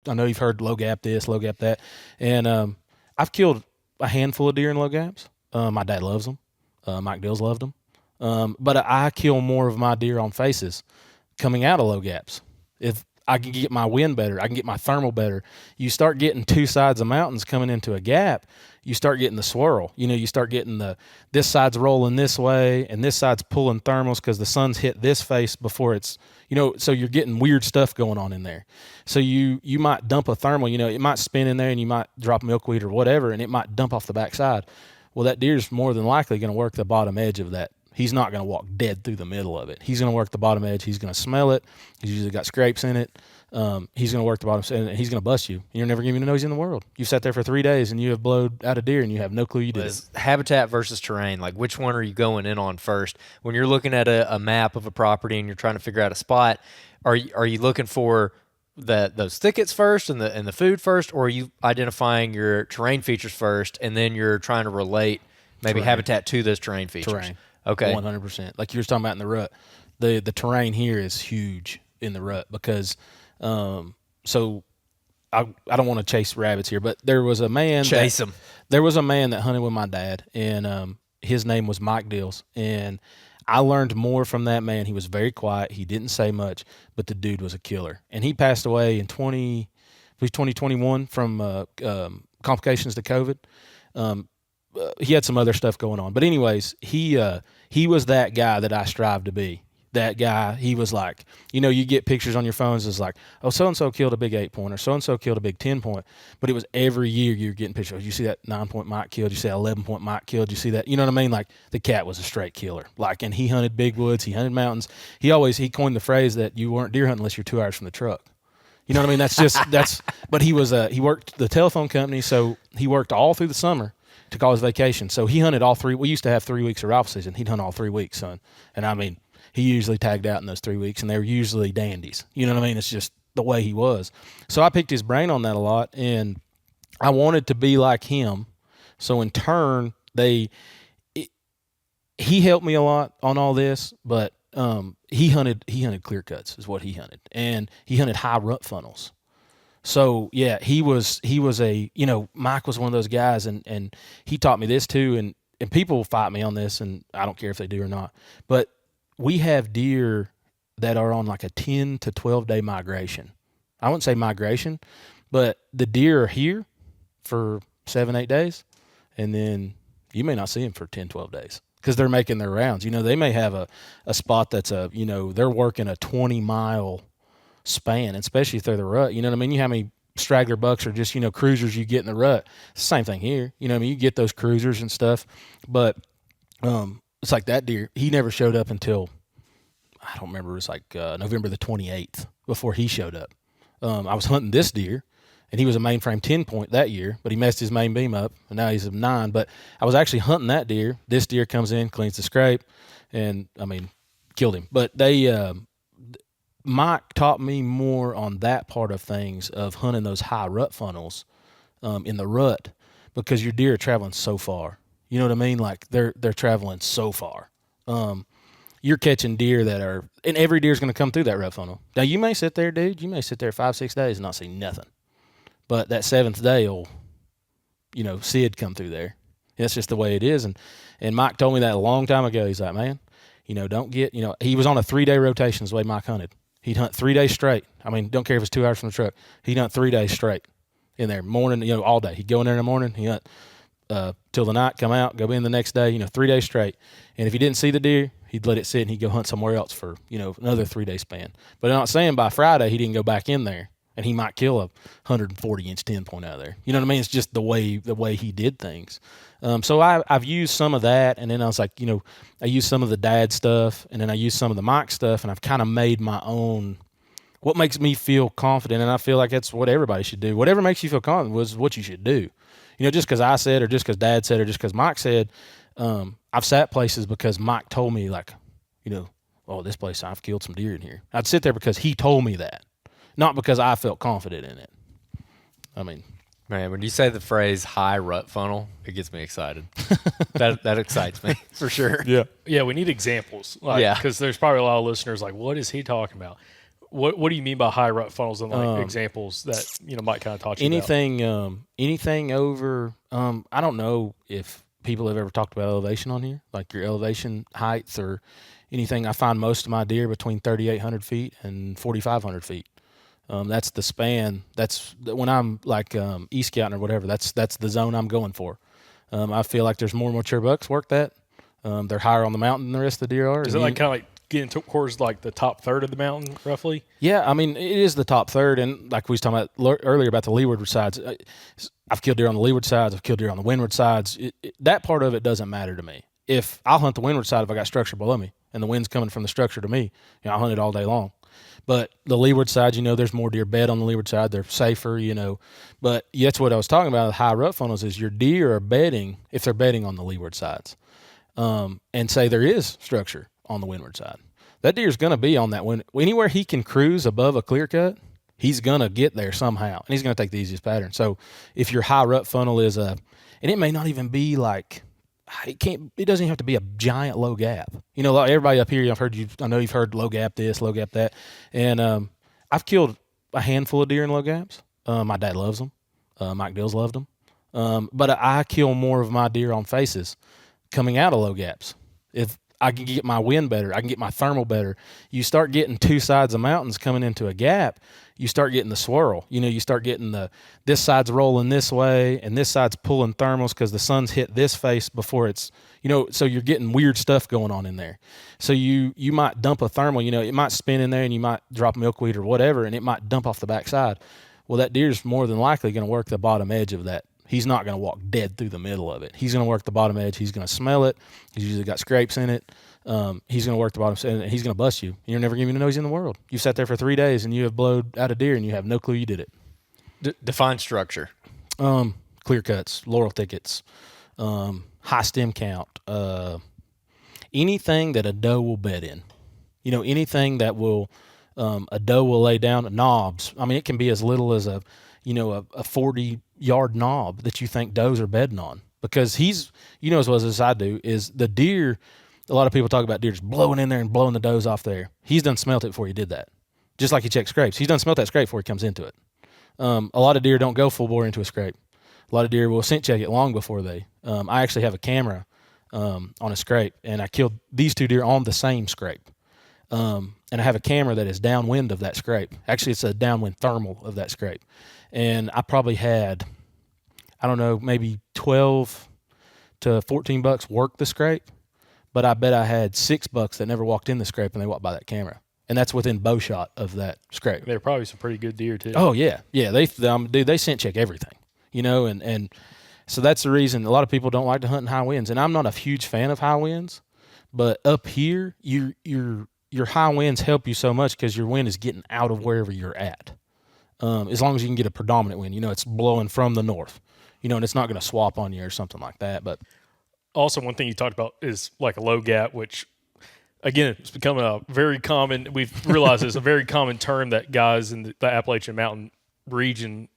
I know you've heard low gap this, low gap that, and I've killed a handful of deer in low gaps. My dad loves them. Mike Dills loved them. But I kill more of my deer on faces coming out of low gaps. If I can get my wind better, I can get my thermal better. You start getting two sides of mountains coming into a gap, you start getting the swirl. You start getting this side's rolling this way and this side's pulling thermals because the sun's hit this face before it's, so you're getting weird stuff going on in there. So you might dump a thermal, it might spin in there and you might drop milkweed or whatever and it might dump off the backside. Well, that deer's more than likely going to work the bottom edge of that. He's not going to walk dead through the middle of it. He's going to work the bottom edge. He's going to smell it. He's usually got scrapes in it. He's going to work the bottom and he's going to bust you. You're never going to know he's in the world. You sat there for 3 days and you have blowed out a deer and you have no clue you did it. Habitat versus terrain, like which one are you going in on first? When you're looking at a map of a property and you're trying to figure out a spot, are you looking for those thickets first and the food first, or are you identifying your terrain features first and then you're trying to relate maybe habitat to those terrain features? Terrain. Okay. 100%. Like you were talking about in the rut. The terrain here is huge in the rut because so I don't want to chase rabbits here, but there was a man There was a man that hunted with my dad, and his name was Mike Dills, and I learned more from that man. He was very quiet. He didn't say much, but the dude was a killer. And he passed away in 2021 from complications to COVID. He had some other stuff going on. But anyways, he was that guy that I strive to be. That guy, he was like, you get pictures on your phones. It's like, oh, so-and-so killed a big 8-point or so-and-so killed a big 10-point. But it was every year you're getting pictures. You see that 9-point Mike killed. You see that 11-point Mike killed. You see that, you know what I mean? Like the cat was a straight killer. Like, and he hunted big woods. He hunted mountains. He coined the phrase that you weren't deer hunting unless you're 2 hours from the truck. You know what I mean? But he worked the telephone company. So he worked all through the summer. Took all his vacation. So he hunted all 3. We used to have 3 weeks of rifle season. He'd hunt all 3 weeks, son. And I mean, he usually tagged out in those 3 weeks, and they were usually dandies. You know what I mean? It's just the way he was. So I picked his brain on that a lot, and I wanted to be like him. So in turn, he helped me a lot on all this, but he hunted clear cuts is what he hunted, and he hunted high rut funnels. So yeah, he was Mike was one of those guys, and he taught me this too, and people will fight me on this, and I don't care if they do or not, but we have deer that are on like a 10 to 12 day migration. I wouldn't say migration, but the deer are here for 7-8 days, and then you may not see them for 10-12 days because they're making their rounds. They may have a spot that's they're working a 20-mile span, especially if they're the rut. You know what I mean? You know how many straggler bucks are just, cruisers you get in the rut. It's the same thing here. You know what I mean? You get those cruisers and stuff, but it's like that deer, he never showed up until, I don't remember, it was like November the 28th before he showed up. I was hunting this deer, and he was a mainframe 10-point that year, but he messed his main beam up, and now he's a 9. But I was actually hunting that deer. This deer comes in, cleans the scrape, and, killed him. But Mike taught me more on that part of things of hunting those high rut funnels in the rut because your deer are traveling so far. You know what I mean? Like they're traveling so far. You're catching deer that are, and every deer's going to come through that rut funnel. Now you may sit there, dude. You may sit there 5-6 days and not see nothing, but that 7th day will, see it come through there. That's just the way it is. And Mike told me that a long time ago. He's like, man, don't get, he was on a 3-day rotation is the way Mike hunted. He'd hunt 3 days straight. Don't care if it's 2 hours from the truck. He'd hunt 3 days straight in there, morning, all day. He'd go in there in the morning. He'd hunt till the night, come out, go in the next day, 3 days straight. And if he didn't see the deer, he'd let it sit and he'd go hunt somewhere else for, another 3-day span. But I'm not saying by Friday he didn't go back in there and he might kill a 140-inch 10-point out of there. You know what I mean? It's just the way he did things. So I've used some of that, and then I was like, I used some of the dad stuff, and then I used some of the Mike stuff, and I've kind of made my own, what makes me feel confident, and I feel like that's what everybody should do. Whatever makes you feel confident was what you should do. Just because I said, or just because Dad said, or just because Mike said, I've sat places because Mike told me, like, oh, this place, I've killed some deer in here. I'd sit there because he told me that, not because I felt confident in it. Man, when you say the phrase high rut funnel, it gets me excited. that excites me for sure. Yeah, we need examples. Because there's probably a lot of listeners like, what is he talking about? What do you mean by high rut funnels and like examples that might kind of talk to you about? Anything over. I don't know if people have ever talked about elevation on here, like your elevation heights or anything. I find most of my deer between 3,800 feet and 4,500 feet. That's the span. That's when I'm like e-scouting or whatever. That's the zone I'm going for. I feel like there's more mature bucks work that. They're higher on the mountain than the rest of the deer are. Is it like kind of like getting towards like the top third of the mountain, roughly? Yeah, I mean it is the top third, and like we was talking about earlier about the leeward sides. I've killed deer on the leeward sides. I've killed deer on the windward sides. That part of it doesn't matter to me. If I'll hunt the windward side if I got structure below me and the wind's coming from the structure to me, I'll hunt it all day long. But the leeward side, there's more deer bed on the leeward side. They're safer, But that's what I was talking about. The high rut funnels is your deer are bedding if they're bedding on the leeward sides, and say there is structure on the windward side. That deer's going to be on that wind. Anywhere he can cruise above a clear cut, he's going to get there somehow, and he's going to take the easiest pattern. So if your high rut funnel is and it may not even be like, it doesn't even have to be a giant low gap. Like everybody up here, I know you've heard low gap this, low gap that. And I've killed a handful of deer in low gaps. My dad loves them. Mike Dills loved them. But I kill more of my deer on faces coming out of low gaps. If I can get my wind better, I can get my thermal better. You start getting two sides of mountains coming into a gap, you start getting the swirl. You start getting this side's rolling this way and this side's pulling thermals because the sun's hit this face before it's, so you're getting weird stuff going on in there. So you might dump a thermal, it might spin in there and you might drop milkweed or whatever and it might dump off the backside. Well, that deer's more than likely going to work the bottom edge of that. He's not going to walk dead through the middle of it. He's going to work the bottom edge. He's going to smell it. He's usually got scrapes in it. He's going to work the bottom, and he's going to bust you. You're never going to know he's in the world. You sat there for 3 days, and you have blowed out a deer, and you have no clue you did it. Define structure. Clear cuts, laurel thickets, high stem count, anything that a doe will bed in. Anything that will a doe will lay down. Knobs. I mean, it can be as little as a 40-yard knob that you think does are bedding on, because he's, as well as I do, is the deer. A lot of people talk about deer just blowing in there and blowing the does off there. He's done smelt it before he did that. Just like he checked scrapes. He's done smelt that scrape before he comes into it. A lot of deer don't go full bore into a scrape. A lot of deer will scent check it long before they. I actually have a camera on a scrape, and I killed these two deer on the same scrape. And I have a camera that is downwind of that scrape. Actually, it's a downwind thermal of that scrape. And I probably had, I don't know, maybe 12 to 14 bucks work the scrape. But I bet I had 6 bucks that never walked in the scrape, and they walked by that camera. And that's within bow shot of that scrape. They're probably some pretty good deer, too. Oh, yeah. Yeah, they scent check everything, and so that's the reason a lot of people don't like to hunt in high winds. And I'm not a huge fan of high winds, but up here, your high winds help you so much because your wind is getting out of wherever you're at. As long as you can get a predominant wind, it's blowing from the north, and it's not going to swap on you or something like that. But also, one thing you talked about is like a low gap, which, again, it's become a very common, we've realized it's a very common term that guys in the Appalachian Mountain region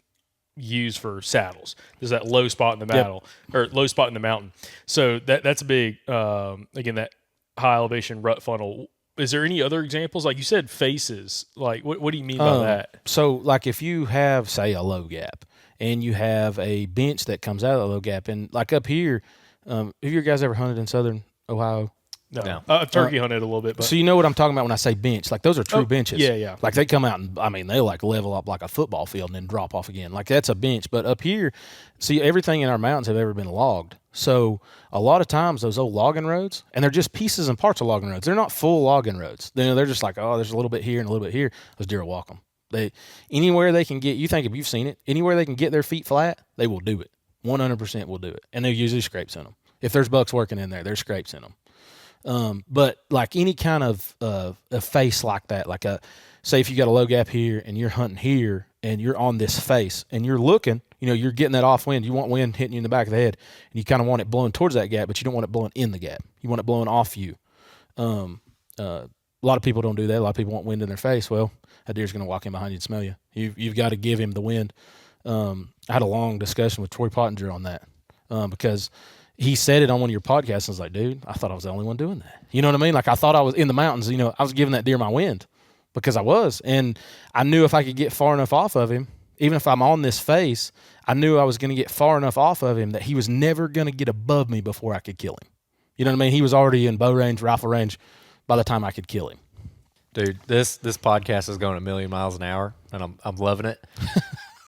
use for saddles. There's that low spot in the mountain, or low spot in the mountain. So that's a big, again, that high elevation rut funnel. Is there any other examples? Like you said, faces. Like, what do you mean by that? So, like if you have, say, a low gap, and you have a bench that comes out of the low gap, and like up here, have you guys ever hunted in southern Ohio? No. I've turkey hunted a little bit. But. So you know what I'm talking about when I say bench. Like those are true benches. Yeah. Like they come out and, they like level up like a football field and then drop off again. Like that's a bench. But up here, see, everything in our mountains have ever been logged. So a lot of times those old logging roads, and they're just pieces and parts of logging roads. They're not full logging roads. They're just like, there's a little bit here and a little bit here. Those deer will walk them. Anywhere they can get, you think if you've seen it, anywhere they can get their feet flat, they will do it. 100% will do it. And they're usually scrapes in them. If there's bucks working in there, there's scrapes in them. But like any kind of a face like that, like say if you got a low gap here and you're hunting here and you're on this face and you're looking, you're getting that off wind. You want wind hitting you in the back of the head, and you kind of want it blowing towards that gap, but you don't want it blowing in the gap. You want it blowing off you. A lot of people don't do that. A lot of people want wind in their face. Well, that deer's going to walk in behind you and smell you. You've got to give him the wind. I had a long discussion with Troy Pottinger on that because he said it on one of your podcasts. And I was like, dude, I thought I was the only one doing that. You know what I mean? Like I thought I was in the mountains. I was giving that deer my wind. because I was. And I knew if I could get far enough off of him, even if I'm on this face, I knew I was going to get far enough off of him that he was never going to get above me before I could kill him. You know what I mean? He was already in bow range, rifle range by the time I could kill him. Dude, this podcast is going a million miles an hour, and I'm loving it.